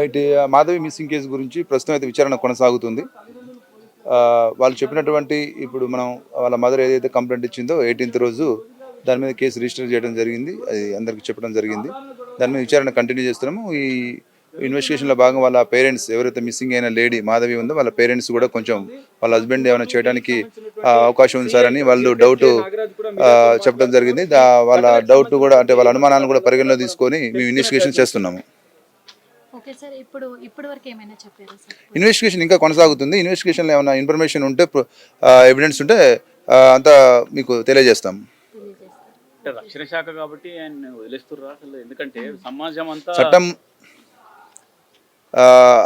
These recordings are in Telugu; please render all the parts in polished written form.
ఇటు మాధవి మిస్సింగ్ కేసు గురించి ప్రస్తుతం అయితే విచారణ కొనసాగుతుంది. వాళ్ళు చెప్పినటువంటి ఇప్పుడు మనం వాళ్ళ మదర్ ఏదైతే కంప్లైంట్ ఇచ్చిందో 18th రోజు దాని మీద కేసు రిజిస్టర్ చేయడం జరిగింది. అది అందరికీ చెప్పడం జరిగింది. దాని మీద విచారణ కంటిన్యూ చేస్తున్నాము. ఈ ఇన్వెస్టిగేషన్లో భాగంగా వాళ్ళ పేరెంట్స్ ఎవరైతే మిస్సింగ్ అయిన లేడీ మాధవి ఉందో వాళ్ళ పేరెంట్స్ కూడా కొంచెం వాళ్ళ హస్బెండ్ ఏమైనా చేయడానికి అవకాశం ఉంది సార్ అని వాళ్ళు డౌట్ చెప్పడం జరిగింది. వాళ్ళ డౌట్ కూడా అంటే వాళ్ళ అనుమానాలను కూడా పరిగణలో తీసుకొని మేము ఇన్వెస్టిగేషన్ చేస్తున్నాము. ఇన్వెస్టిగేషన్ ఇంకా కొనసాగుతుంది. ఇన్వెస్టిగేషన్లో ఏమైనా ఇన్ఫర్మేషన్ ఉంటే ఎవిడెన్స్ ఉంటే అంతా మీకు తెలియజేస్తాం. రక్షణ శాఖ కాబట్టి ఆయన వదిలేస్తుర్రా అసలు? ఎందుకంటే సమాజం అంతా చట్టం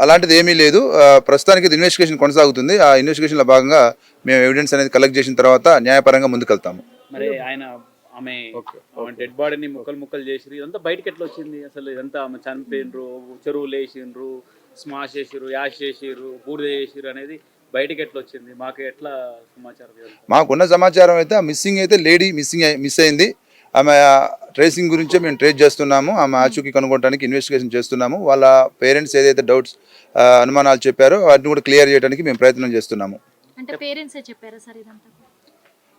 అలాంటిది ఏమీ లేదు. ప్రస్తుతానికి ఇన్వెస్టిగేషన్ కొనసాగుతుంది. ఆ ఇన్వెస్టిగేషన్లో భాగంగా మేము ఎవిడెన్స్ అనేది కలెక్ట్ చేసిన తర్వాత న్యాయపరంగా ముందుకెళ్తాము. మరి ఆయన ఆమె డెడ్ బాడీని ముక్కలు చేసిరు, ఇదంతా బయటకి ఎట్లా వచ్చింది అసలు? ఇదంతా ఆమె చనిపోయినరు, చెరువులు వేసిండ్రు, స్మాష్ చేసిరు, యాష్ చేసిరు, బూడిద చేసిరు అనేది బయటకి ఎట్లా వచ్చింది? మాకు ఎట్లా సమాచారం? మాకున్న సమాచారం అయితే మిస్సింగ్ అయితే లేడీ మిస్ అయింది. ఆమె ట్రేసింగ్ గురించే మేము ట్రేస్ చేస్తున్నాము. ఆమె ఆచూకీ కనుగొనడానికి ఇన్వెస్టిగేషన్ చేస్తున్నాము. వాళ్ళ పేరెంట్స్ ఏదైతే డౌట్స్ అనుమానాలు చెప్పారో వాటిని కూడా క్లియర్ చేయడానికి మేము ప్రయత్నం చేస్తున్నాము.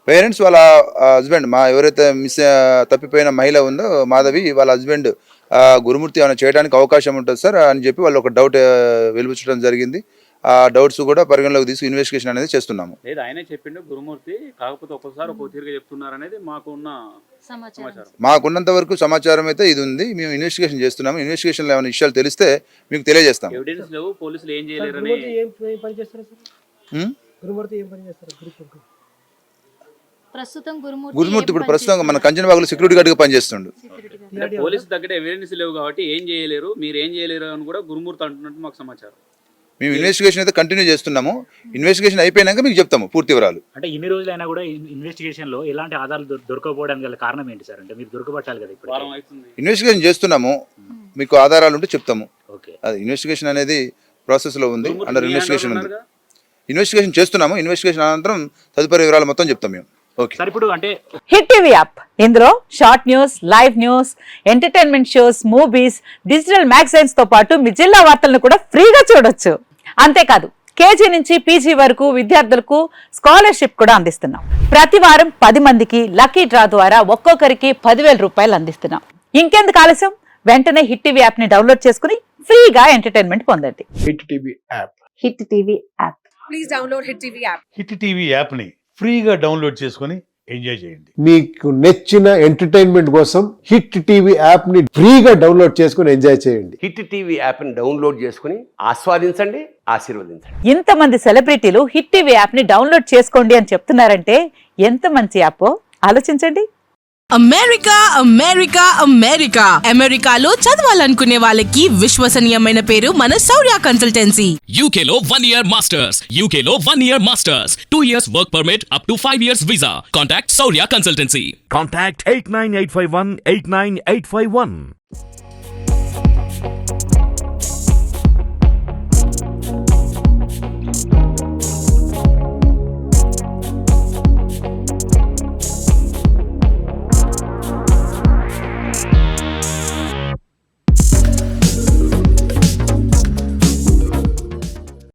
పేరెంట్స్ వాళ్ళ హస్బెండ్ ఎవరైతే తప్పిపోయిన మహిళ ఉందో మాధవి, వాళ్ళ హస్బెండ్ గురుమూర్తి ఏమైనా చేయడానికి అవకాశం ఉంటుంది సార్ అని చెప్పి వాళ్ళు ఒక డౌట్ వెలిపించడం జరిగింది. ఆ డౌట్స్ కూడా పరిగణలోకి తీసుకు ఇన్వెస్టిగేషన్ అనేది చేస్తున్నాము. లేదు ఆయనే చెప్పిండు గురుమూర్తి, కాకపోతే ఒక్కొక్కసారి ఒక్కొక్క తీరుగా చెప్తున్నారు అనేది మాకున్నంత వరకు సమాచారం అయితే ఇది ఉంది. మేము ఇన్వెస్టిగేషన్ చేస్తున్నాము. ఇన్వెస్టిగేషన్లో ఏమైనా విషయాలు తెలిస్తే మీకు తెలియజేస్తాం. ఎవిడెన్స్ లేవు, పోలీసులు ఏం చేయలేరు. గురుమూర్తి ఇప్పుడు ప్రస్తుతం మన కంచనబాగులో సెక్యూరిటీ గార్డ్ గా పనిచేస్తుండు. పోలీసు దగ్గర ఎవిడెన్స్ లేవు కాబట్టి ఏం చేయలేరు, మీరు ఏం చేయలేరు అని కూడా గురుమూర్తి అంటున్నట్టు మాకు సమాచారం. మేము ఇన్వెస్టిగేషన్ అయితే కంటిన్యూ చేస్తున్నాము. ఇన్వెస్టిగేషన్ అయిపోయినాక మీకు చెప్తాము పూర్తి వివరాలు. అంటే ఇన్ని రోజులైనా కూడా ఇన్వెస్టిగేషన్ లో ఎలాంటి ఆధారాలు దొరకపోవడానికి గల కారణం ఏంటి సార్? అంటే మీరు దొరకబట్టాలి కదా, ఇప్పుడు ఇన్వెస్టిగేషన్ చేస్తున్నాము. మీకు ఆధారాలు ఉంటే చెప్తాము. అది ఇన్వెస్టిగేషన్ అనేది ప్రాసెస్ లో ఉంది, అండర్ ఇన్వెస్టిగేషన్ ఉంది. ఇన్వెస్టిగేషన్ చేస్తున్నాము. ఇన్వెస్టిగేషన్ అనంతరం తదుపరి వివరాలు మొత్తం చెప్తాం మేము. హిట్ టీవీ యాప్, ఇందులో short news, live news, entertainment shows, movies, digital magazines తో పాటు మీ జిల్లా వార్తలను కూడా ఫ్రీగా చూడొచ్చు. అంతేకాదు కేజీ నుంచి పీజీ వరకు విద్యార్థులకు స్కాలర్షిప్ కూడా అందిస్తున్నాం. ప్రతి వారం 10 మందికి లక్కీ డ్రా ద్వారా ఒక్కొక్కరికి 10,000 రూపాయలు అందిస్తున్నాం. ఇంకెందుకు ఆలస్యం, వెంటనే హిట్ టీవీ యాప్ ని డౌన్లోడ్ చేసుకుని ఫ్రీగా ఎంటర్టైన్మెంట్ పొందండి. Hit TV app. Hit TV app. Please download hit TV app. Hit TV app ని ఫ్రీగా డౌన్లోడ్ చేసుకుని ఎంజాయ్ చేయండి. మీకు నచ్చిన ఎంటర్టైన్మెంట్ కోసం హిట్ టీవీ యాప్ ని ఫ్రీగా డౌన్లోడ్ చేసుకుని ఎంజాయ్ చేయండి. హిట్ టీవీ యాప్ ని డౌన్లోడ్ చేసుకుని ఆస్వాదించండి, ఆశీర్వదించండి. ఇంతమంది సెలబ్రిటీలు హిట్ టీవీ యాప్ ని డౌన్లోడ్ చేసుకోండి అని చెప్తున్నారంటే ఎంత మంచి యాప్ ఆలోచించండి. అమెరికా అమెరికా అమెరికా అమెరికాలో చదవాలనుకునే వాళ్ళకి విశ్వసనీయమైన పేరు మన శౌర్య కన్సల్టెన్సీ. UK లో 1 year masters, UK లో 1 year masters, 2 years work permit up to 5 years visa. Contact Shaurya Consultancy. Contact 89851 89851.